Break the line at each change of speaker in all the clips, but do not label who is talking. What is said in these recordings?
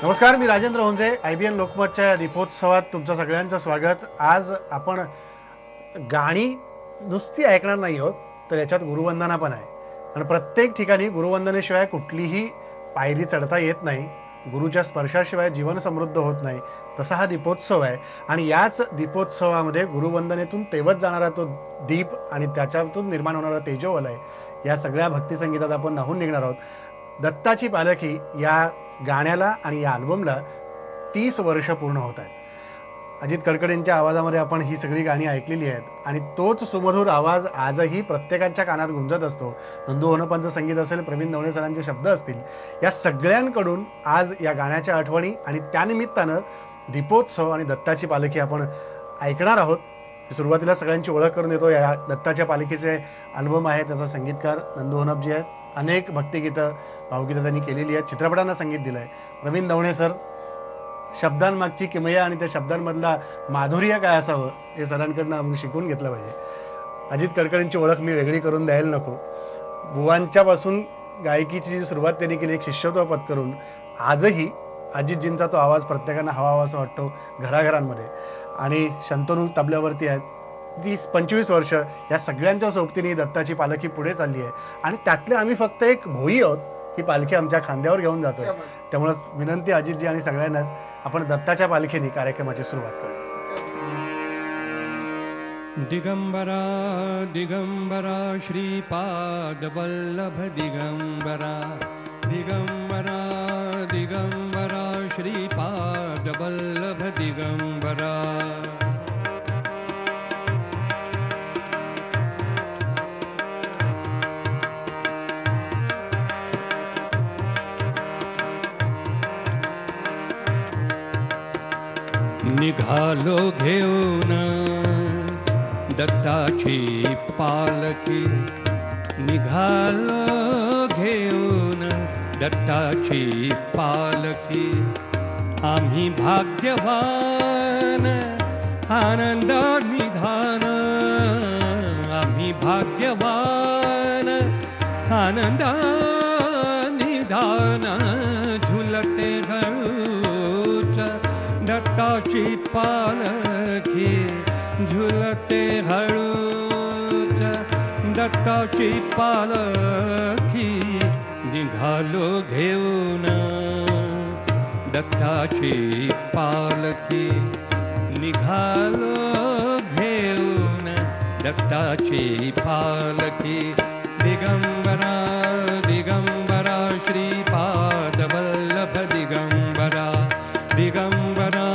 नमस्कार, मी राजेंद्र होंजे. IBN लोकमतच्या या दीपोत्सवात तुमचं सगळ्यांचं स्वागत. आज आपण गाणी नुसती ऐकणार नाही आहोत, तर याच्यात गुरुवंदना पण आहे. आणि प्रत्येक ठिकाणी गुरुवंदनेशिवाय कुठलीही पायरी चढता येत नाही. गुरुच्या स्पर्शाशिवाय जीवन समृद्ध होत नाही. तसा हा दीपोत्सव आहे. आणि याच दीपोत्सवामध्ये गुरुवंदनेतून तेवत जाणारा तो दीप आणि त्याच्यातून निर्माण होणारा तेजोवलय, या सगळ्या भक्तिसंगीतात आपण न्हावून निघणार आहोत. दत्ताची पालखी या गाण्याला आणि या अल्बमला 30 वर्ष पूर्ण होत आहेत. अजित कडकडेंच्या आवाजामध्ये आपण ही सगळी गाणी ऐकलेली आहेत आणि तोच सुमधुर आवाज आजही प्रत्येकाच्या कानात गुंजत असतो. नंदू होनपांचं संगीत असेल, प्रवीण दवणे सरांचे शब्द असतील, या सगळ्यांकडून आज या गाण्याच्या आठवणी आणि त्यानिमित्तानं दीपोत्सव आणि दत्ताची पालखी आपण ऐकणार आहोत. सुरुवातीला सगळ्यांची ओळख करून देतो. या दत्ताच्या पालखीचे अल्बम आहे, त्याचा संगीतकार नंदू होनप जी आहेत. अनेक भक्तिगीतं, भावगीतं त्यांनी केलेली आहेत. चित्रपटांना संगीत दिलं आहे प्रवीण दवणे सर. शब्दांमागची किमया आणि त्या शब्दांमधला माधुर्य काय असावं हे सरांकडनं आपण शिकून घेतलं पाहिजे. अजित कडकडेंची ओळख मी वेगळी करून द्यायला नको. बुवांच्यापासून गायकीची जी सुरुवात त्यांनी केली, एक शिष्यत्व पत्करून, आजही अजितजींचा तो आवाज प्रत्येकांना हवा असं वाटतो घराघरांमध्ये. आणि शंतनू तबल्यावरती आहेत. 25 वर्ष या सगळ्यांच्या सोबतीने दत्ताची पालखी पुढे चालली आहे. आणि त्यातले आम्ही फक्त एक भोई आहोत. ही पालखी आमच्या खांद्यावर घेऊन जातोय. त्यामुळे विनंती अजितजी आणि सगळ्यांनाच, आपण दत्ताच्या पालखीने कार्यक्रमाची सुरुवात करू.
दिगंबरा दिगंबरा श्रीपाद वल्लभ दिगंबरा, दिगंबरा दिगंबरा श्रीपाद वल्लभ दिगंबरा. निघालो घेऊन दत्ताची पालखी, निघालो घेऊन दत्ताची पालखी. आम्ही भाग्यवान आनंद निधान, आम्ही भाग्यवान आनंद निधान. झुलते हळूच दत्ताची पालखी, झुलते हळूच दत्ताची पालखी. निघालो घेऊन दत्ताची पालखी, निघालो घेऊन दत्ताची पालखी. दिगंबरा दिगंबरा श्रीपाद वल्लभ दिगंबरा, दिगंबरा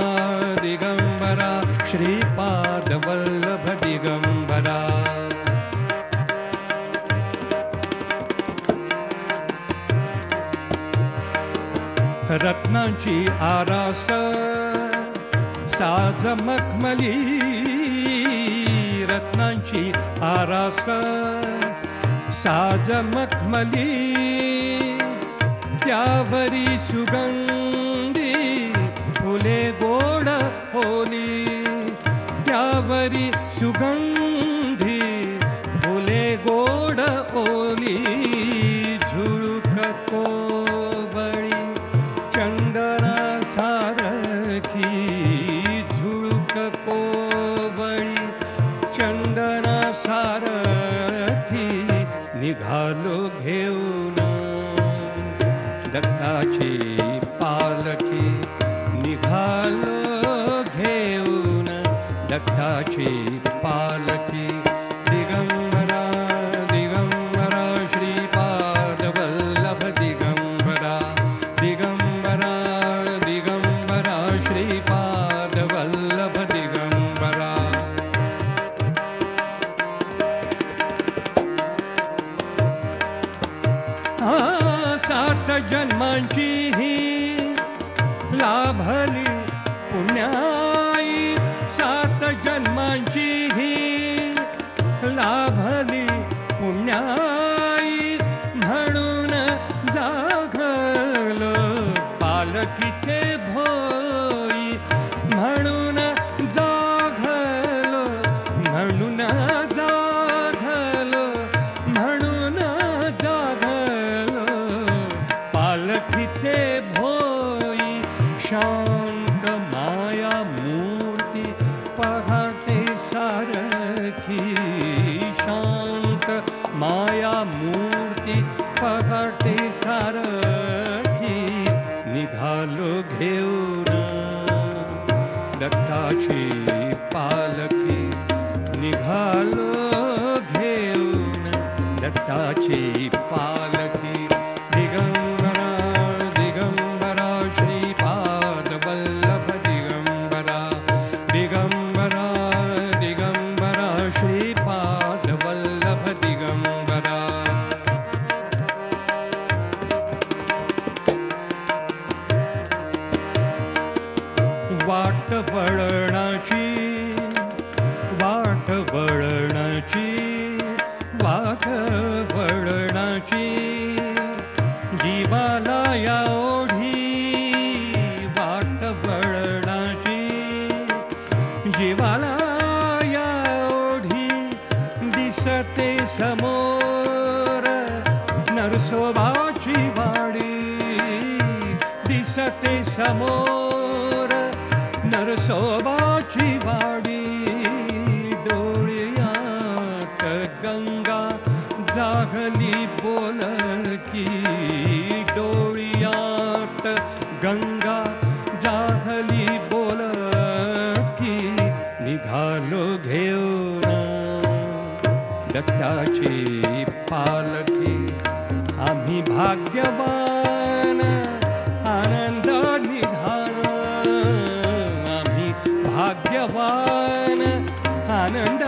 दिगंबरा श्रीपाद वल्लभ दिगंबरा. रत्नांची आरास साज मखमली, रत्नांची आरास साज मखमली. त्यावरी सुगंधी फुले गोड होली, त्यावरी सुगंधी फुले गोड ओली. झुळूक कोवळी चंदना सारखी, झुळूक कोवळी चंदना सारखी. निघालो घेऊन दत्ताची पालखी, निघालो घेऊन दत्ताची पालखी. दिगंबरा दिगंबरा श्रीपाद वल्लभ दिगंबरा, दिगंबरा दिगंबरा श्रीपाद वल्लभ दिगंबरा. सात जन्मांची ही लाभली पुण्याई, सात जन्मांची ही लाभली पुण्याई. म्हणून जागलो पालखीचे भोई, म्हणून जागलो, म्हणून जागलो, म्हणून जागलो पालखीचे भोई. दत्ताची पालखी निघालो घेऊन दत्ताची पालखी दिगंबरा दिगंबरा श्रीपाद वल्लभ दिगंबरा दिगंबरा दिगंबरा श्रीपाद वल्लभ दिगंबरा वाट वळणाची वाट वळणाची वाट वळणाची जीवाला या ओढी वाट वळणाची जीवाला या ओढी दिसते समोर नरसोबाची वाडी दिसते समोर नरसोबाची वाडी डोळ्यात गंगा जागली बोलकी डोळ्यात गंगा जागली बोलकी निघालो घेऊन दत्ताची पालखी आम्ही भाग्यवान आनंद निधान आम्ही भाग्यवान आनंद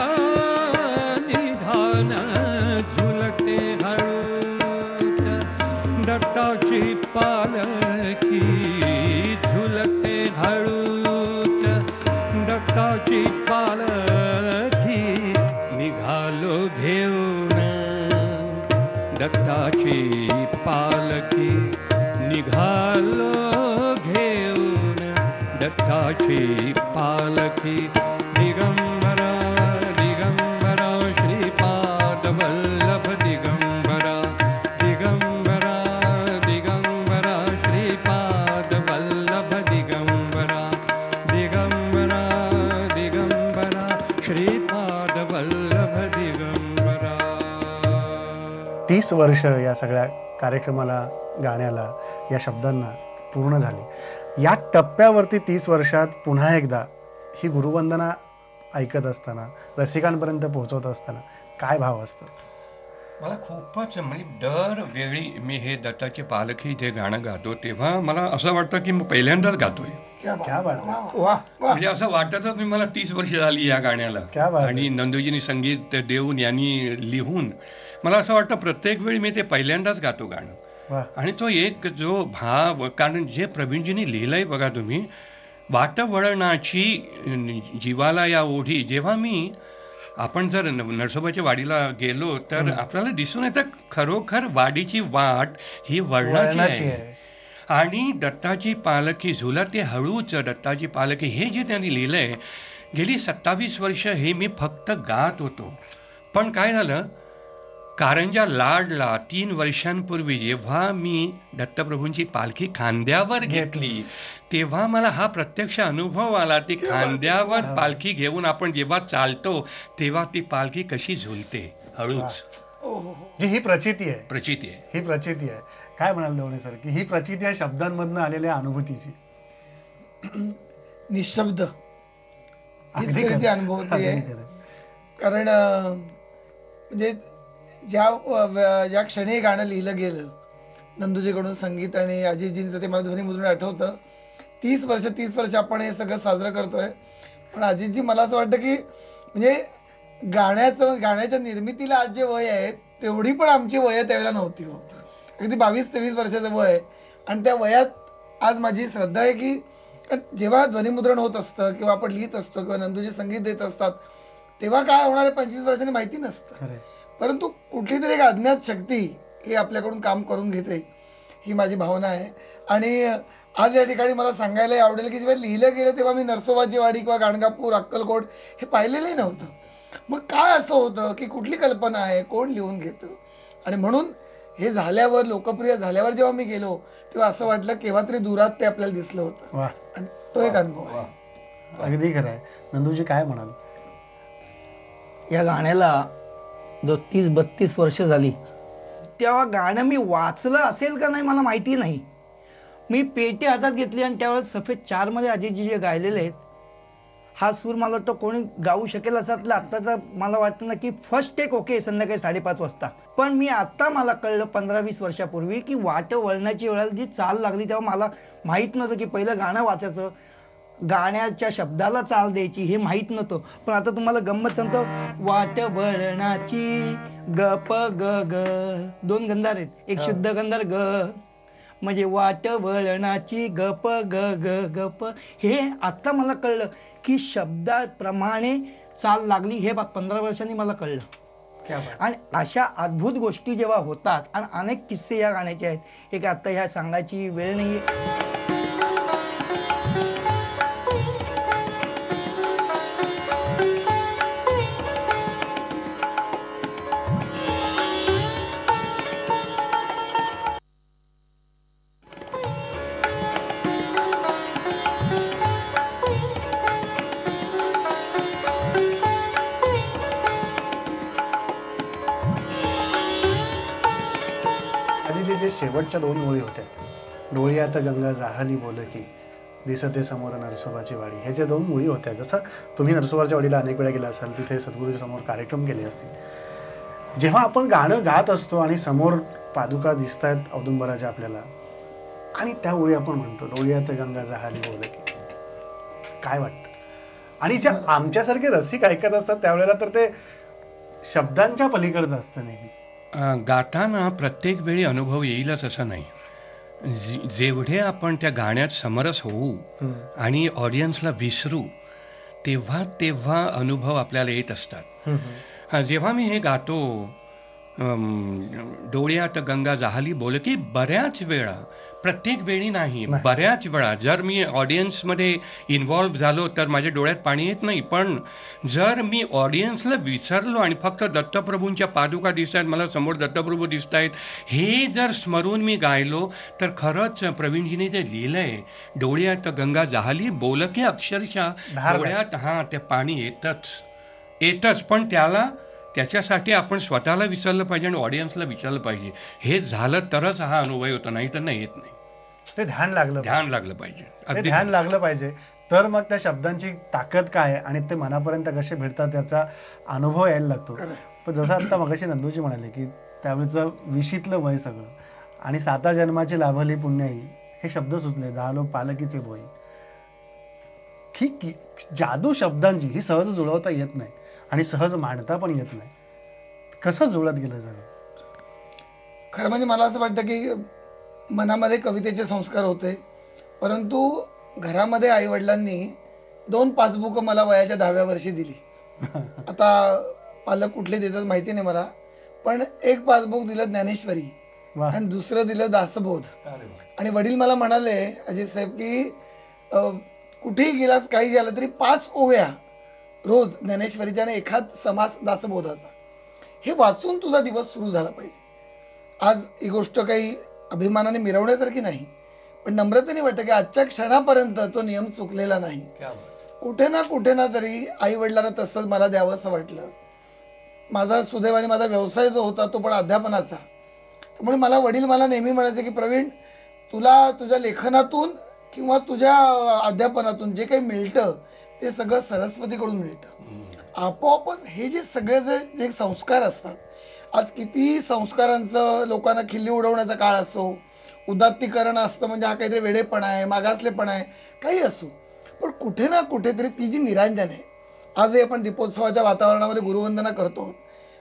निधान झुलते हळूच दत्ताची पालखी झुलते हळूच दत्ताची पालखी निघालो घेऊन दत्ताची पालखी निघालो घेऊन दत्ताची पालखी दिगंबरा दिगंबरा श्रीपाद वल्लभ दिगंबरा दिगंबरा दिगंबरा श्रीपाद वल्लभ दिगंबरा दिगंबरा दिगंबरा श्रीपाद वल्लभ दिगंबरा.
30 वर्ष या सगळ्या कार्यक्रमाला, गाण्याला, या शब्दांना पूर्ण झाली. या टप्प्यावरती 30 वर्षात पुन्हा एकदा ही गुरुवंदना ऐकत असताना, रसिकांपर्यंत पोहोचवत असताना काय भाव असतात?
मला खूपच म्हणजे दरवेळी मी हे दत्ताची पालखी जे गाणं गातो तेव्हा मला असं वाटतं की मी पहिल्यांदाच गातोय.
क्या बात आहे.
म्हणजे असं वाटतच मी मला 30 वर्ष झाली या गाण्याला. आणि नंदूजींनी संगीत देऊन यांनी लिहून मला असं वाटतं प्रत्येक वेळी मी ते पहिल्यांदाच गातो गाणं. आणि तो एक जो भाव, कारण जे प्रवीणजींनी लिहिलंय बघा तुम्ही, वाट वळणाची जीवाला या ओढी. जेव्हा आपण जर नरसोबाच्या वाडीला गेलो तर आपल्याला दिसून येतं खरोखर वाडीची वाट ही वळणाची आहे. आणि दत्ताची पालखी झुलते हळूच दत्ताची पालखी, हे जे त्यांनी लिहिलंय, गेली 27 वर्ष हे मी फक्त गात होतो. पण काय झालं, कारंजा लाडला 3 वर्षांपूर्वी जेव्हा मी दत्तप्रभूंची पालखी खांद्यावर घेतली तेव्हा मला हा प्रत्यक्ष अनुभव आला. ती खांद्यावर पालखी घेऊन आपण जेव्हा चालतो तेव्हा ती पालखी कशी झुलते हळूच.
ही प्रचिती आहे.
प्रचिती आहे.
ही प्रचिती आहे. काय म्हणाल देवणे सर की ही प्रचिती आहे शब्दांमधनं आलेल्या अनुभूतीची?
निशब्द हीच अनुभवती आहे. कारण म्हणजे ज्या क्षणी गाणं लिहिलं गेलं नंदूजीकडून संगीत आणि अजितजींचं, ते मला ध्वनीमुद्रण आठवतं. 30 वर्ष आपण हे सगळं साजरं करतोय. पण अजितजी, मला असं वाटतं की म्हणजे गाण्याच्या निर्मितीला आज जे वय आहे तेवढी पण आमची वय त्यावेळेला नव्हती हो. अगदी 22-23 वर्षाचं वय. आणि त्या वयात आज माझी श्रद्धा आहे की जेव्हा ध्वनीमुद्रण होत असतं किंवा आपण लिहित असतो किंवा नंदूजी संगीत देत असतात तेव्हा काय होणार आहे 25 वर्षांनी माहिती नसतं. परंतु कुठली तरी एक अज्ञात शक्ती ही आपल्याकडून काम करून घेते, ही माझी भावना आहे. आणि आज या ठिकाणी मला सांगायला आवडेल की जेव्हा लिहिलं गेलं तेव्हा मी नरसोबाची वाडी किंवा गाणगापूर, अक्कलकोट हे पाहिलेलंही नव्हतं. मग काय असं होतं की कुठली कल्पना आहे, कोण लिहून घेतं? आणि म्हणून हे झाल्यावर, लोकप्रिय झाल्यावर जेव्हा मी गेलो तेव्हा असं वाटलं केव्हा तरी दुरात ते आपल्याला दिसलं होतं. आणि तो एक अनुभव आहे.
अगदी खरं आहे. नंदूजी काय म्हणाल?
या गाण्याला 30-32 वर्ष झाली. तेव्हा गाणं मी वाचलं असेल का नाही मला माहिती नाही. मी पेटी हातात घेतली आणि त्यावेळेस सफेद 4 मध्ये अजितजी जे गायलेले आहेत, हा सूर मला वाटतं कोणी गाऊ शकेल असं आत्ता तर मला वाटतं ना की फर्स्ट टेक ओके संध्याकाळी 5:30 वाजता. पण मी आता मला कळलं 15-20 वर्षापूर्वी की वाट वळणाची वेळेला जी चाल लागली तेव्हा मला माहीत नव्हतं की पहिलं गाणं वाचायचं, गाण्याच्या शब्दाला चाल द्यायची हे माहीत नव्हतं. पण आता तुम्हाला गंमत सांगतो, वाट वळणाची गप ग ग, 2 गंधार आहेत, एक शुद्ध गंधार ग म्हणजे वाट वळणाची गप ग ग गप. हे आता मला कळलं की शब्दाप्रमाणे चाल लागली, हे 15 वर्षांनी मला कळलं. आणि अशा अद्भुत गोष्टी जेव्हा होतात आणि अनेक किस्से या गाण्याचे आहेत, हे काय आता ह्या सांगायची वेळ नाही आहे.
शेवटच्या 2 ओळी होत्या, डोळी आता गंगा जाहली बोलकी दिसते समोर नरसोबाची वाडी, हे जे 2 ओळी होत्या. जसं तुम्ही नरसोबाच्या वाडीला अनेक वेळा गेला असाल, तिथे सद्गुरूच्या समोर कार्यक्रम केले असतील. जेव्हा आपण गाणं गात असतो आणि समोर पादुका दिसत आहेत औदुंबराच्या आपल्याला, आणि त्या ओळी आपण म्हणतो डोळी आता गंगा जाहली बोलकी, काय वाटतं? आणि ज्या आमच्यासारखे रसिक ऐकत असतात त्यावेळेला तर ते शब्दांच्या पलीकडचं असतं नेहमी.
गाताना प्रत्येक वेळी अनुभव येईलच असं नाही. जेवढे आपण त्या गाण्यात समरस होऊ आणि ऑडियन्सला विसरू तेव्हा तेव्हा अनुभव आपल्याला येत असतात. जेव्हा मी हे गातो डोळ्यात गंगा जाहली बोलकी, बऱ्याच वेळा, प्रत्येक वेळी नाही, बऱ्याच वेळा जर मी ऑडियन्समध्ये इन्व्हॉल्व्ह झालो तर माझ्या डोळ्यात पाणी येत नाही. पण जर मी ऑडियन्सला विसरलो आणि फक्त दत्तप्रभूंच्या पादुका दिसत आहेत, मला समोर दत्तप्रभू दिसत आहेत, हे जर स्मरून मी गायलो तर खरंच प्रवीणजीने जे लिहिलं आहे डोळ्यात गंगा जाहली बोलकी, अक्षरशः डोळ्यात ते पाणी येतच. पण त्याच्यासाठी आपण स्वतःला विसरलं पाहिजे आणि ऑडियन्सला विसरलं पाहिजे. हे झालं तरच हा अनुभव होतो, नाही तर नाही येत नाही.
ते ध्यान लागलं पाहिजे. ध्यान लागलं पाहिजे तर मग त्या शब्दांची ताकद काय आणि ते मनापर्यंत कसे भेटतात त्याचा अनुभव यायला लागतो. पण जसं आता मगाशी नंदूजी म्हणाले की त्यावेळेचं विशीतलं वय सगळं आणि 7 जन्माची लाभली पुण्याई, हे शब्द सुचले, झालो पालकीचे बोई. ही जादू शब्दांची ही सहज जुळवता येत नाही आणि सहज मांडता पण येत नाही. कसं जुळत गेलं सगळं?
खरं म्हणजे मला असं वाटतं की मनामध्ये कवितेचे संस्कार होते, परंतु घरामध्ये आईवडिलांनी 2 पासबुक मला वयाच्या 10व्या वर्षी दिली. आता पालक कुठले देतात माहिती नाही मला, पण एक पासबुक दिलं ज्ञानेश्वरी आणि दुसरं दिलं दासबोध. आणि वडील मला म्हणाले, अजित साहेब, की कुठेही गेलास काही झालं तरी 5 ओव्या रोज ज्ञानेश्वरीच्या आणि एखाद समास दासबोधाचा, हे वाचून तुझा दिवस सुरू झाला पाहिजे. आज ही गोष्ट काही अभिमानाने मिरवण्यासारखी नाही, पण नम्रतेने वाटतं की आजच्या क्षणापर्यंत तो नियम चुकलेला नाही. कुठे ना तरी आई वडिलांना तसंच मला द्यावं असं वाटलं. माझा सुदैवाने माझा व्यवसाय जो होता तो पण अध्यापनाचा, त्यामुळे वडील मला नेहमी म्हणायचे की प्रवीण, तुला तुझ्या लेखनातून किंवा तुझ्या अध्यापनातून जे काही मिळतं ते सगळं सरस्वतीकडून मिळतं. आपोआपच हे जे सगळे जे संस्कार असतात, आज किती संस्कारांचं लोकांना खिल्ली उडवण्याचा काळ असो, उदात्तीकरण असतं म्हणजे हा काहीतरी वेडेपणा आहे, मागासलेपणा आहे, काही असो, पण कुठे ना कुठेतरी ती जी निरांजन आहे. आजही आपण दीपोत्सवाच्या वातावरणामध्ये गुरुवंदना करतो,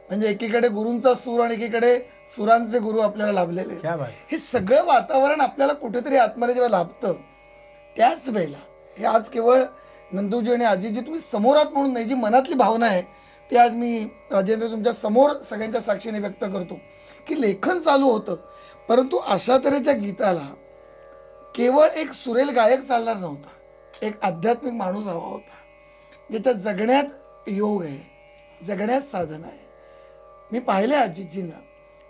म्हणजे एकीकडे गुरूंचा सूर आणि एकीकडे सुरांचे गुरु आपल्याला लाभलेले. हे सगळं वातावरण आपल्याला कुठेतरी आत्म्याला जेव्हा लाभतं त्याच वेळेला हे आज केवळ नंदूजी आणि आजीजी तुम्ही समोर आहात म्हणून नाही, जी मनातली भावना आहे ती आज मी राजेंद्र तुमच्या समोर सगळ्यांच्या साक्षीने व्यक्त करतो की लेखन चालू होतं, परंतु अशा तऱ्हेच्या गीताला केवळ एक सुरेल गायक चालणार नव्हता, एक आध्यात्मिक माणूस हवा होता ज्याच्यात जगण्यात योग आहे, जगण्यात साधना आहे. मी पाहिले आजीजींना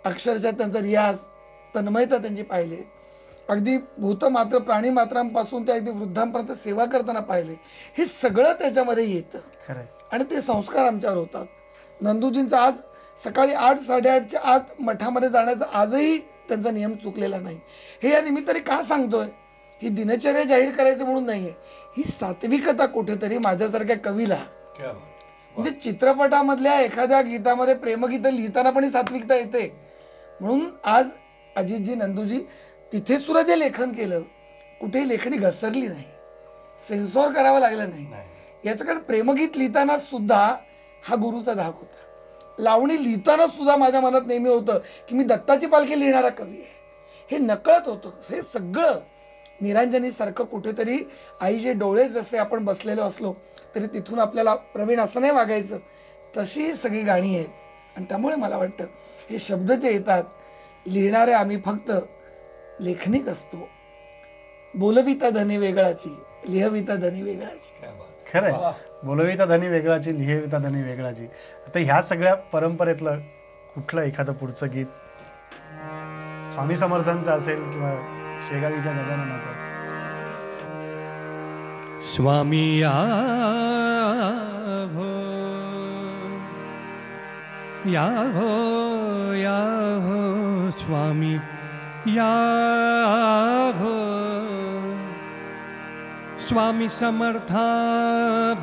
अक्षरशः त्यांचा रियाज, तन्मयता त्यांची पाहिले, अगदी भूतमात्र प्राणीमात्रांपासून ते अगदी वृद्धांपर्यंत सेवा करताना पाहिले. हे सगळं त्याच्यामध्ये येतं आणि ते संस्कार आमच्यावर होतात. नंदूजींचा आज सकाळी 8-8:30च्या आत मठामध्ये जाण्याचा आजही त्यांचा नियम चुकलेला नाही. हे या निमित्ताने का सांगतोय ही दिनचर्या जाहीर करायचं म्हणून नाहीये, ही सात्विकता कुठेतरी माझ्यासारख्या कवीला, म्हणजे चित्रपटामधल्या एखाद्या गीतामध्ये प्रेमगीतं लिहिताना पण ही सात्विकता येते. म्हणून आज अजितजी, नंदूजी तिथे सुद्धा जे लेखन केलं, कुठेही लेखणी घसरली नाही, सेन्सॉर करावं लागलं नाही. याचं कारण प्रेमगीत लिहिताना सुद्धा हा गुरुचा धाक होता. लावणी लिहिताना सुद्धा माझ्या मनात नेहमी होतं की मी दत्ताची पालखी लिहिणारा कवी आहे. हे नकळत होतं. हे सगळं निरांजनीसारखं कुठेतरी आईचे डोळे जसे आपण बसलेलो असलो तरी तिथून आपल्याला प्रवीण असं नाही वागायचं, तशी ही सगळी गाणी आहेत. आणि त्यामुळे मला वाटतं हे शब्द जे येतात, लिहिणारे आम्ही फक्त लेखनिक असतो. बोलविता धनी वेगळाची, लिहविता धनी वेगळाची.
खरंय, बोलविता धनी वेगळाची, लिहविता धनी वेगळाची. आता ह्या सगळ्या परंपरेतलं कुठलं एखादं पुढचं गीत स्वामी समर्थांचं असेल किंवा शेगावीच्या गजाननाचं असेल?
स्वामी याहो याहो याहो स्वामी याहो, स्वामी समर्था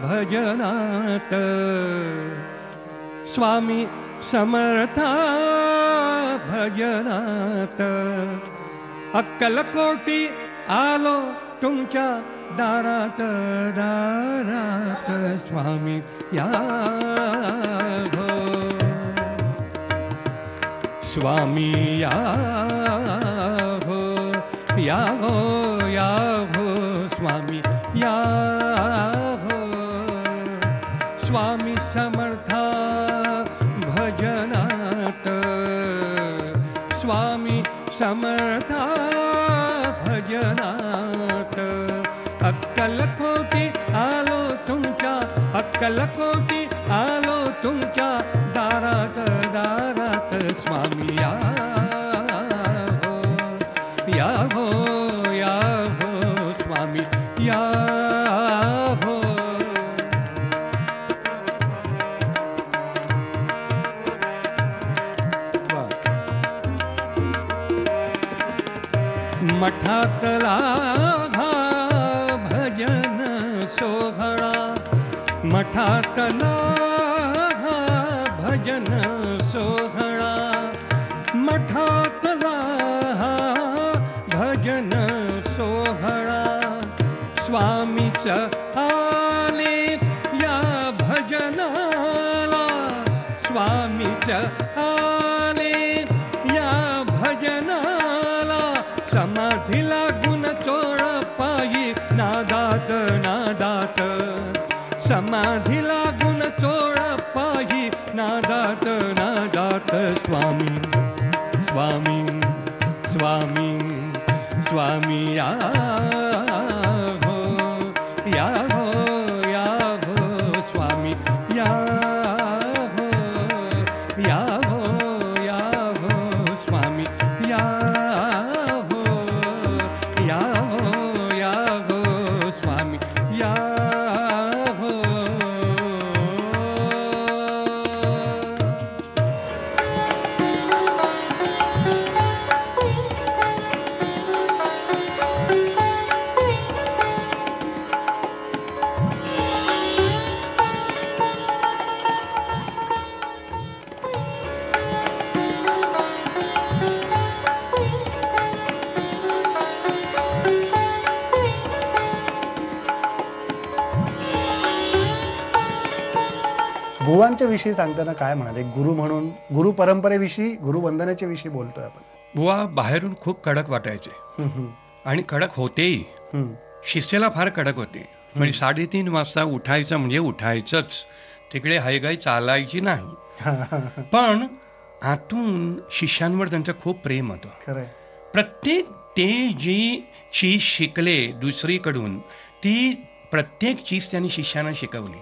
भजनात, स्वामी समर्था भजनात, अक्कलकोटी आलो तुमच्या दारात दारात, स्वामी याहो स्वामी याहो याहो याहो स्वामी याहो, स्वामी समर्था भजनात, स्वामी समर्था भजनात, अक्कलकोटी आलो तुमच्या, अक्कलकोटी आलो तुमच्या दारात दारात, स्वामी याहो याहो याहो स्वामी याहो. मठातला भजन सोहळा, मठातला भजन सोहळा, मठातला भजन सोहळा, स्वामीच आले या भजनाला, स्वामीच आले या भजनाला, समाधी लागून चोळ पायी नादात नादात, समाधी लागून चोळ पायी नादात नादात, Swami Swami Swami Swami Yahoo Yahoo Yahoo स्वामी याहो याहो याहो स्वामी याहो याहो याहो स्वामी याहो.
बुवांच्या विषयी सांगताना काय म्हणाले? गुरु म्हणून, गुरु परंपरेविषयी, गुरु वंदनेच्या विषयी बोलतोय आपण.
बुवा बाहेरून खूप कडक वाटायचे आणि कडक होतेही. शिस्तेला फार कडक होते. म्हणजे 3:30 वाजता उठायचं म्हणजे उठायचंच, तिकडे हायगाई चालायची नाही. पण आतून शिष्यांवर त्यांचं खूप प्रेम होतं.
खरंय.
प्रत्येक ते जी चीज शिकले दुसरीकडून, ती प्रत्येक चीज त्यांनी शिष्यांना शिकवली.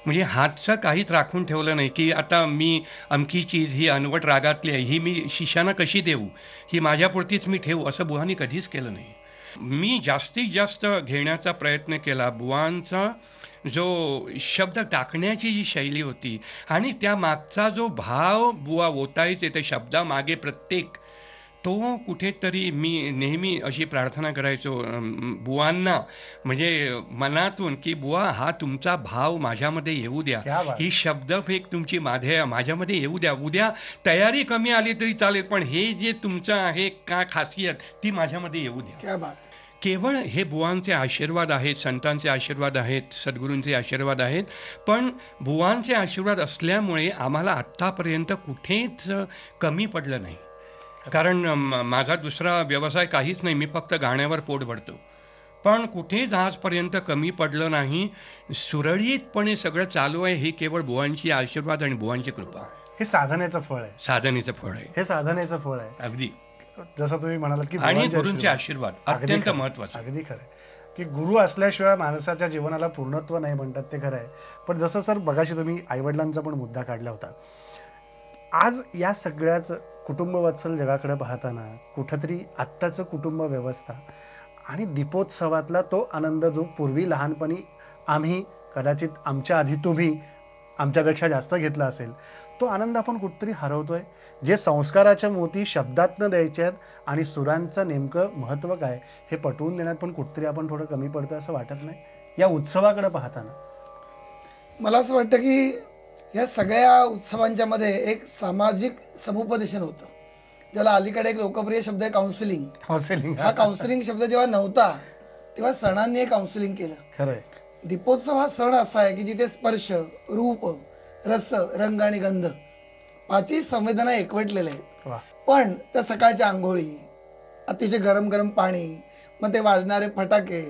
म्हणजे हातचं काहीच राखून ठेवलं नाही की आता मी अमकी चीज ही अनवट रागातली आहे, ही मी शिष्यांना कशी देऊ, ही माझ्यापुरतीच मी ठेवू, असं बुवांनी कधीच केलं नाही. मी जास्तीत जास्त घेण्याचा प्रयत्न केला. बुवांचा जो शब्द टाकण्याची जी शैली होती आणि त्या मागचा जो भाव बुवा ओतायचे ते शब्दामागे प्रत्येक, तो कुठेतरी मी नेहमी अशी प्रार्थना करायचो बुवांना, म्हणजे मनातून, की बुवा हा तुमचा भाव माझ्यामध्ये येऊ द्या, ही शब्दफेक तुमची माझ्यामध्ये येऊ द्या. उद्या तयारी कमी आली तरी चालेल, पण हे जे तुमचं आहे का खासियत ती माझ्यामध्ये येऊ द्या. केवळ हे बुवांचे आशीर्वाद आहेत, संतांचे आशीर्वाद आहेत, सद्गुरूंचे आशीर्वाद आहेत, पण बुवांचे आशीर्वाद असल्यामुळे आम्हाला आत्तापर्यंत कुठेच कमी पडलं नाही. कारण माझा दुसरा व्यवसाय काहीच नाही, मी फक्त गाण्यावर पोट भरतो, पण कुठेच आजपर्यंत कमी पडलं नाही. सुरळीतपणे सगळं चालू आहे. ही केवळ बुवांची आशीर्वाद आणि बुवांची कृपा आहे.
हे साधनेचं फळ आहे.
साधनेचं फळ आहे.
हे साधनेचं फळ आहे.
अगदी
जसं तुम्ही म्हणालात की
आणि गुरूंचे आशीर्वाद अत्यंत महत्वाचे.
अगदी खरं आहे की गुरु असल्याशिवाय माणसाच्या जीवनाला पूर्णत्व नाही म्हणतात, ते खरं आहे. पण जसं सर बघाशी तुम्ही आईवडिलांचा पण मुद्दा काढला होता, आज या सगळ्याच कुटुंबवत्सल जगाकडे पाहताना कुठंतरी आत्ताचं कुटुंब व्यवस्था आणि दीपोत्सवातला तो आनंद जो पूर्वी लहानपणी आम्ही कदाचित आमच्या आधी तुम्ही आमच्यापेक्षा जास्त घेतला असेल, तो आनंद आपण कुठतरी हरवतोय. जे संस्काराच्या मोती शब्दात न द्यायचे आहेत आणि सुरांचं नेमकं महत्त्व काय हे पटवून देण्यात पण कुठतरी आपण थोडं कमी पडतं असं वाटत नाही या उत्सवाकडे पाहताना?
मला असं वाटतं की या सगळ्या उत्सवांच्या मध्ये एक सामाजिक समुपदेशन होतं, ज्याला अलीकडे एक लोकप्रिय शब्द आहे काउन्सिलिंग. हा काउन्सिलिंग शब्द जेव्हा नव्हता तेव्हा सणांनी हे काउन्सिलिंग केलं.
खरंय.
दीपोत्सव हा सण असा आहे की जिथे स्पर्श, रूप, रस, रंग आणि गंध पाचही संवेदना एकवटलेल्या आहेत. पण त्या सकाळच्या आंघोळी, अतिशय गरम गरम पाणी, मग ते वाजणारे फटाके,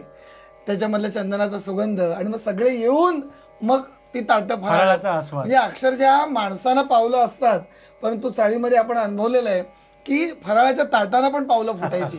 त्याच्यामधल्या चंदनाचा सुगंध आणि मग सगळे येऊन मग ती ताटं फराळाचा आस्वाद, म्हणजे अक्षरशः माणसानं पावलं असतात, परंतु चाळीमध्ये आपण अनुभवलेलं आहे की फराळाच्या ताटाला पण पावलं फुटायची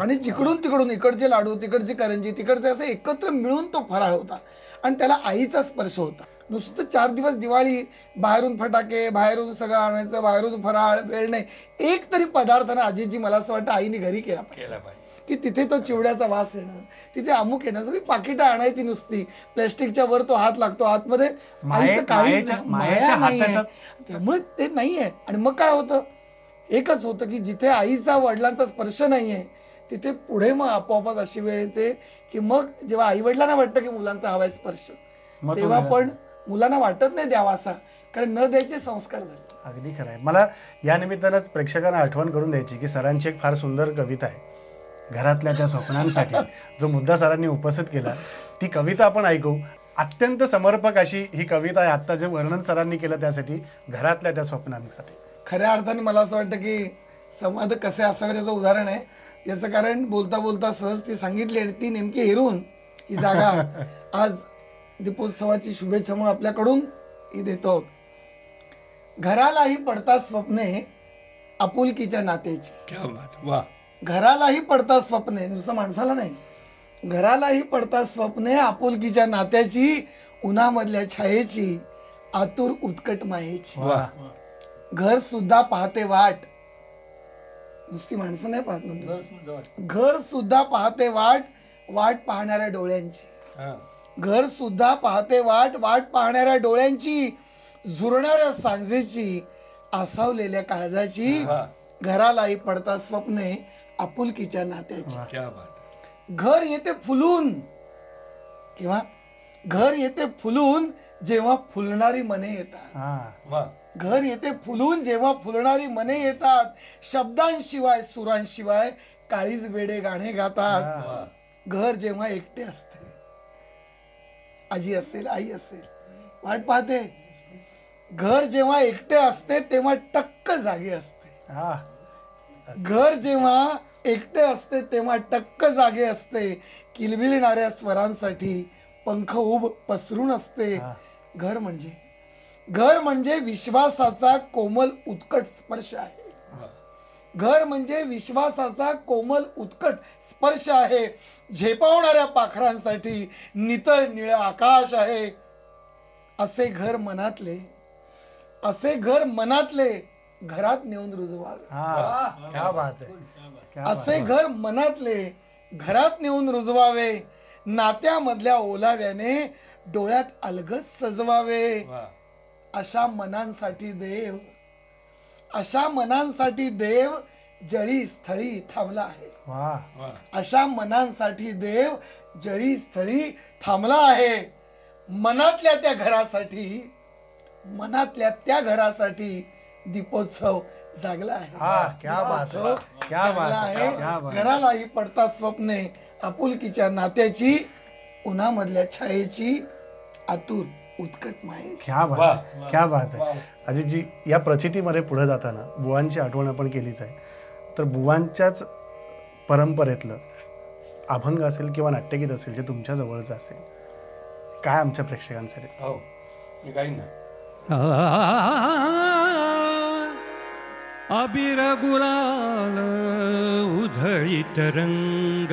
आणि जिकडून तिकडून इकडचे लाडू, तिकडची करंजी, तिकडचे असे एकत्र मिळून तो फराळ होता आणि त्याला आईचा स्पर्श होता. नुसतं 4 दिवस दिवाळी, बाहेरून फटाके, बाहेरून सगळं आणायचं, बाहेरून फराळ, वेळ नाही, एक तरी पदार्थ ना आजीजी मला असं वाटतं आईने घरी केला पाहिजे की तिथे तो चिवड्याचा वास येणं, तिथे अमुक येणं, सगळी पाकिटं आणायची नुसती, प्लॅस्टिकच्या वर तो हात लागतो, आतमध्ये आईचं काही माया नाहीये, त्यामुळे ते नाहीये. आणि मग काय होतं, एकच होतं की जिथे आईचा वडिलांचा स्पर्श नाहीये तिथे पुढे मग आपोआपच अशी वेळ येते की मग जेव्हा आई वडिलांना वाटतं की मुलांचा हवाय स्पर्श, तेव्हा पण मुलांना वाटत नाही द्यावा असा, कारण न द्यायचे संस्कार झाले.
अगदी खरं आहे. मला या निमित्तानंच प्रेक्षकांना आठवण करून द्यायची की सरांची एक फार सुंदर कविता आहे, घरातल्या त्या स्वप्नांसाठी, जो मुद्दा सरांनी उपस्थित केला ती कविता आपण ऐकू. अत्यंत समर्पक अशी ही कविता आहे. आत्ता जे वर्णन सरांनी केलं त्यासाठी, घरातल्या त्या स्वप्नांसाठी.
खऱ्या अर्थाने मला असं वाटतं की संवाद कसे असावे याचं उदाहरण आहे. याचं कारण बोलता बोलता सहज ती सांगितली आणि ती नेमकी हेरून ही जागा आज दीपोत्सवाची शुभेच्छा म्हणून आपल्याकडून ही देतो आहोत. घरालाही पडतात स्वप्ने आपुलकीच्या नात्याची. घरालाही पडतात स्वप्ने, नुसतं माणसाला नाही, घरालाही पडतात स्वप्ने आपुलकीच्या नात्याची, उन्हामधल्या छायेची, आतुर उत्कट मायेची. घर सुद्धा पाहते वाट, नुसती माणसं नाही पाहत, घर सुद्धा पाहते वाट, वाट पाहणाऱ्या डोळ्यांची. घर सुद्धा पाहते वाट, वाट पाहणाऱ्या डोळ्यांची, झुरणाऱ्या सांजेची, आसावलेल्या काळजाची. घरालाही पडतात स्वप्ने आपुलकीच्या नात्याची. घर येते फुलून, किंवा घर येते फुलून जेव्हा फुलणारी मने येतात. घर येते फुलून जेव्हा फुलणारी मने येतात, शब्दांशिवाय सुरांशिवाय काळीज वेडे गाणे गातात. घर जेव्हा एकटे असते, आजी असेल, आई असेल, वाट पाहते. घर जेव्हा एकटे असते तेव्हा टक्क जागी असते. घर जेव्हा एकटे असते तेव्हा टक्क जागे असते, किलबिलणाऱ्या स्वरांसाठी पंख उब पसरून असते. घर म्हणजे विश्वासाचा कोमल उत्कट स्पर्श आहे. घर म्हणजे विश्वासाचा कोमल उत्कट स्पर्श आहे. झेपावणाऱ्या पाखरांसाठी नितळ निळ आकाश आहे. असे घर मनातले, असे घर मनातले घरात नेऊन रुजवावे. असे घर मनातले घरात नेऊन रुजवावे. नात्यामधल्या ओलाव्याने डोळ्यात अलगद सजवावे. अशा मनांसाठी देव, अशा मनांसाठी देव जळी स्थळी थांबला आहे.
वा.
अशा मनांसाठी देव जळी स्थळी थांबला आहे. मनातल्या त्या घरासाठी दीपोत्सव जागला आहे. घरालाही पडतात स्वप्ने आपुलकीच्या नात्याची, उन्हामधल्या छायेची, आतुर उत्कट माये.
क्या बात आहे अजितजी. या प्रचितीमध्ये पुढे जाताना बुवांची आठवण आपण केलीच आहे, तर बुवांच्याच परंपरेतलं अभंग असेल किंवा नाट्यगीत असेल जे तुमच्या जवळचं असेल, काय आमच्या प्रेक्षकांसाठी?
हो, मी गाईन ना.
अबीर गुलाल उधळीत रंग,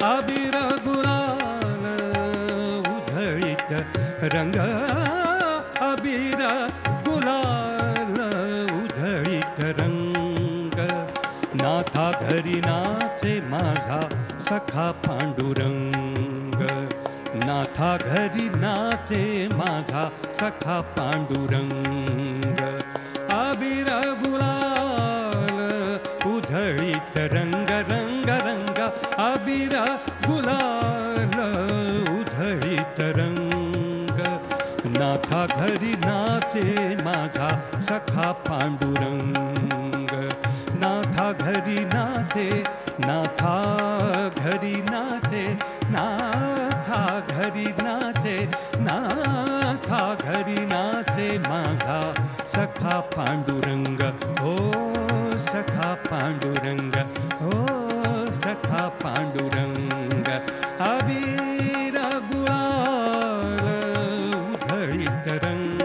अबीर गुलाल उधळीत रंग, अबीर गुलाल उधळीत रंग. नाथा घरी नाचे माझा सखा पांडुरंग, नाथा घरी नाचे माझा सखा पांडुरंग. अबीर गुलाल उधळीत रंग रंग रंग, अबीर गुलाल उधळीत रंग. नाथा घरी नाचे माझा सखा पांडुरंग, नाथा घरी नाचे, नाथा घरी नाचे, नाथा घरी नाचे, नाथा घरी नाचे माझा सखा पांडुरंग. हो सखा पांडुरंग, हो सखा पांडुरंग. अबीर गुलाल उधळीत रंग.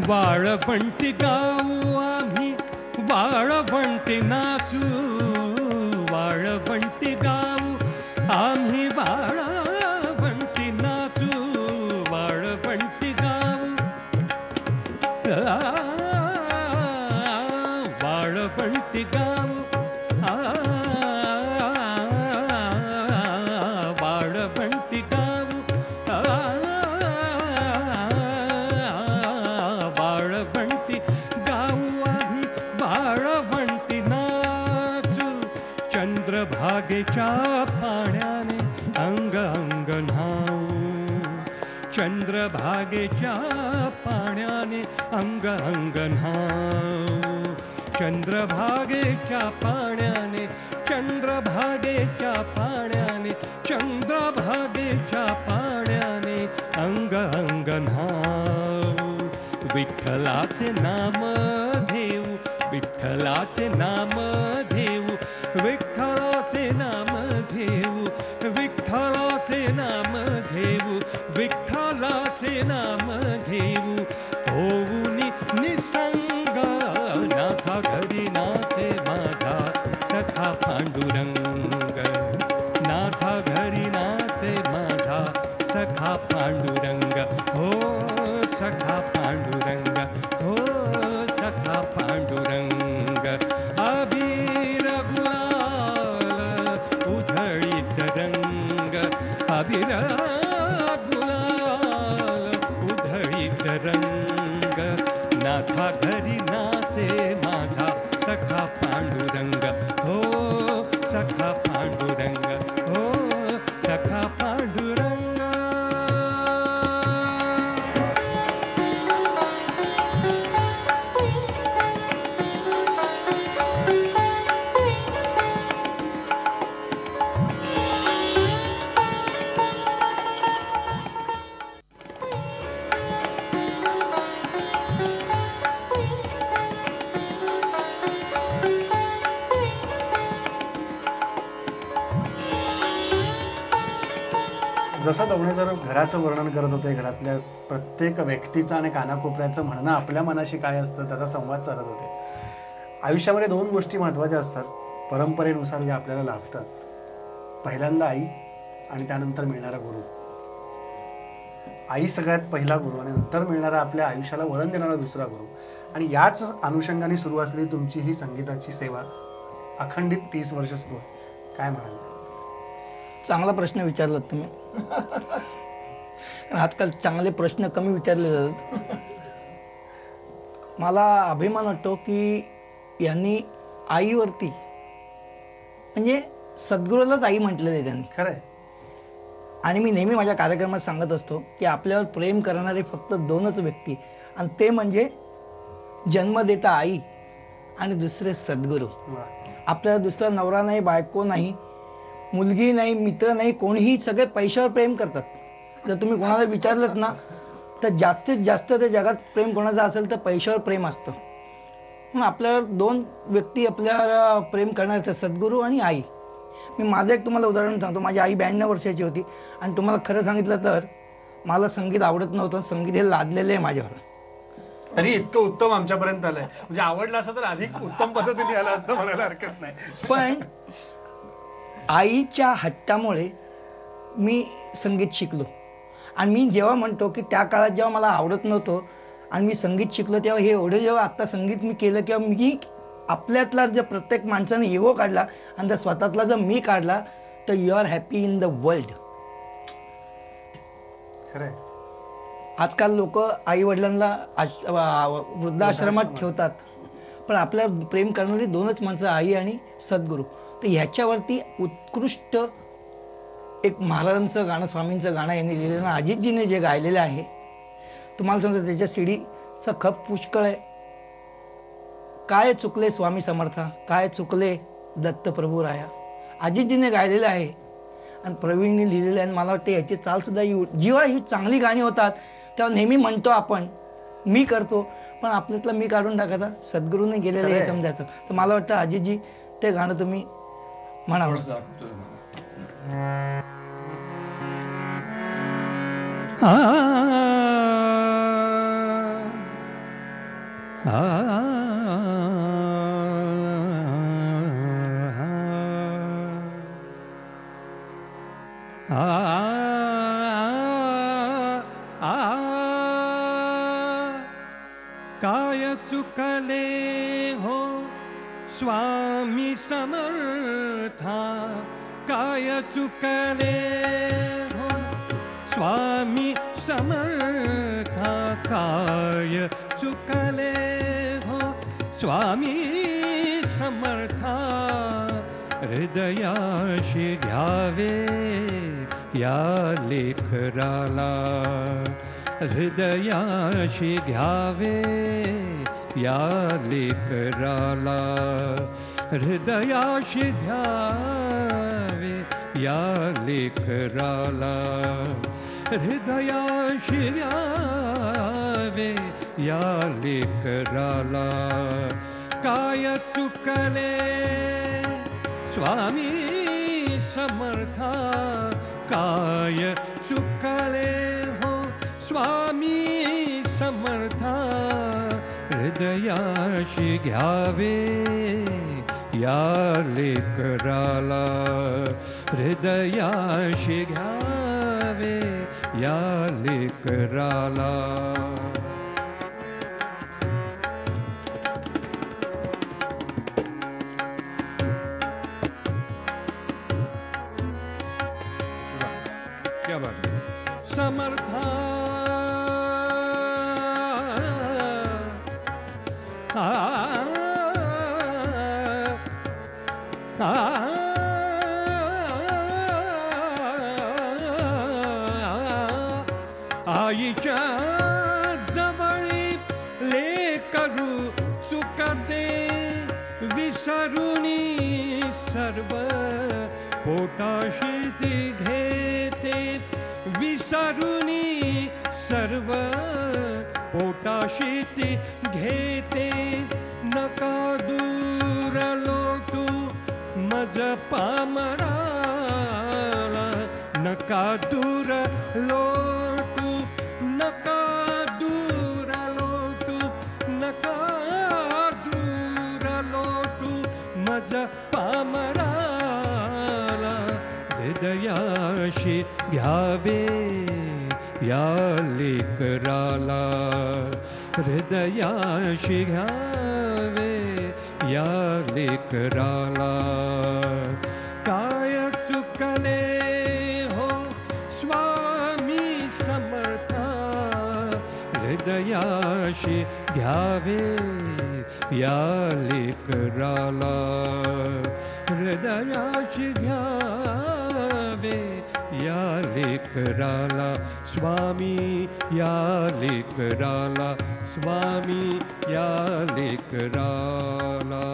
वाळवंटी गाऊ आम्ही, वाळवंटी नाचू, वाळवंटी गाऊ आम्ही, वाळवंटी नाचू, वाळवंटी गाऊ, वाळवंटी गाऊ, वाळवंटी गाऊ, वाळवंटी गाऊ आम्ही, वाळवंटी नाचू. चंद्रभागेच्या पाण्याने अंग अंग न्हाऊ, चंद्रभागेच्या पाण्याने अंग अंग न्हाऊ. चंद्रभागेच्या पाण्याने, चंद्रभागेच्या पाण्याने, चंद्रभागेच्या पाण्याने अंग अंग न्हाऊ. विठ्ठलाचे नाम घेऊ, विठ्ठलाचे नाम घेऊ, विठ्ठलाचे नाम घेऊ, विठ्ठलाचे नाम घेऊ, विठ्ठलाचे नाम घेऊ. होऊन निसंग नाथा घरी नाचे माझा सखा पांडुरंग, नाथा घरी नाचे माझा सखा पांडुरंग. हो सखा पांडुरंग, हो सखा पांडुरंग. अबीर गुलाल उधळीत रंग, अबीर गुलाल उधळीत रंग. नाथा घरी नाचे माझा सखा पांडुरंग, हो सखा पांडुरंग, हो सखा पांडुरंग.
जसं दवणे सर घराचं वर्णन करत होते, घरातल्या प्रत्येक व्यक्तीचं आणि कानाकोपऱ्याचं म्हणणं आपल्या मनाशी काय असतं त्याचा संवाद साधत होते. आयुष्यामध्ये दोन गोष्टी महत्त्वाच्या असतात परंपरेनुसार ज्या आपल्याला लाभतात. पहिल्यांदा आई आणि त्यानंतर मिळणारा गुरु. आई सगळ्यात पहिला गुरु आणि नंतर मिळणारा आपल्या आयुष्याला वळण देणारा दुसरा गुरु. आणि याच अनुषंगाने सुरू असलेली तुमची ही संगीताची सेवा अखंडित 30 वर्ष सुरू आहे, काय म्हणाल?
चांगला प्रश्न विचारलात तुम्ही. आजकाल चांगले प्रश्न कमी विचारले जातात. मला अभिमान वाटतो की यांनी आईवरती, म्हणजे सद्गुरूलाच आई म्हटलेलं आहे त्यांनी.
खरंय.
आणि मी नेहमी माझ्या कार्यक्रमात सांगत असतो की आपल्यावर प्रेम करणारे फक्त 2च व्यक्ती, आणि ते म्हणजे जन्मदेता आई आणि दुसरे सद्गुरू. आपल्याला दुसरा नवरा नाही, बायको नाही, मुलगी नाही, मित्र नाही, कोणीही. सगळे पैशावर प्रेम करतात. जर तुम्ही कोणाला विचारलं ना तर जास्तीत जास्त ते जगात प्रेम कोणाचं असेल तर पैशावर प्रेम असतं. म्हणून आपल्यावर 2 व्यक्ती आपल्यावर प्रेम करणारे, सद्गुरू आणि आई. मी माझं एक तुम्हाला उदाहरण सांगतो. माझी आई 92 वर्षाची होती आणि तुम्हाला खरं सांगितलं तर मला संगीत आवडत नव्हतं. संगीत हे लादलेलं आहे माझ्यावर.
तरी इतकं उत्तम आमच्यापर्यंत आलंय, म्हणजे आवडलं असं तर अधिक उत्तम पद्धतीने आलं असतं म्हणायला हरकत नाही.
पण आईच्या हट्टामुळे मी संगीत शिकलो. आणि मी जेव्हा म्हणतो की त्या काळात जेव्हा मला आवडत नव्हतं आणि मी संगीत शिकलो, तेव्हा हे एवढं जेव्हा आत्ता संगीत मी केलं किंवा मी आपल्यातला जर प्रत्येक माणसाने इगो काढला आणि जर स्वतःतला जर मी काढला तर you are happy in the world.
खरंय.
आजकाल लोक आई वडिलांना वृद्धाश्रमात ठेवतात, पण आपल्याला प्रेम करणारी 2च माणसं, आई आणि सद्गुरू. तर ह्याच्यावरती उत्कृष्ट एक महाराजांचं गाणं, स्वामींचं गाणं यांनी लिहिलेलं, अजितजीने जे गायलेलं आहे, तुम्हाला सांगतो त्याच्या सीडीचा खप पुष्कळ आहे. काय चुकले स्वामी समर्था, काय चुकले दत्तप्रभू राया, अजितजीने गायलेलं आहे आणि प्रवीणने लिहिलेलं आहे. आणि मला वाटतं याची चालसुद्धा जेव्हा ही चांगली गाणी होतात तेव्हा नेहमी म्हणतो आपण मी करतो, पण आपल्यातलं मी काढून टाकायचा, सद्गुरूने गेलेलं हे समजायचं. तर मला वाटतं अजितजी ते गाणं तुम्ही म्हणावं.
काय चुकले हो स्वामी समर्था, काय चुकले हो स्वामी समर्था, काय चुकले हो स्वामी समर्था, हृदयाशी घ्यावे या लेकराला, हृदयाशी घ्यावे या लेकराला, हृदयाशी घ्यावे या लेकराला, हृदयाशी घ्यावे या लेकराला. काय चुकले स्वामी समर्था, काय चुकले हो स्वामी समर्था, हृदयाशी घ्यावे या लेकराला, हृदयाशी घ्यावे या लेकराला. क्या बात है. समर्था आईच्या जवळी लेकरू चुकते, विसरुनी सर्व पोटाशी ती घेते, विसरुनी सर्व पोटाशी ती घेते. नका दूर लोटू मज पामराला, नका दूर लोटू, नका दूर लोटू, नका दूर लोटू मज पामराला, हृदयाशी घ्यावे या लेकराला, हृदयाशी घ्यावे या लेकराला. काय चुकले हो स्वामी समर्था, हृदयाशी घ्यावे या लेकराला. हृदयाशी घ्यावे या लेकराला. स्वामी या लेकराला, स्वामी या लेकराला.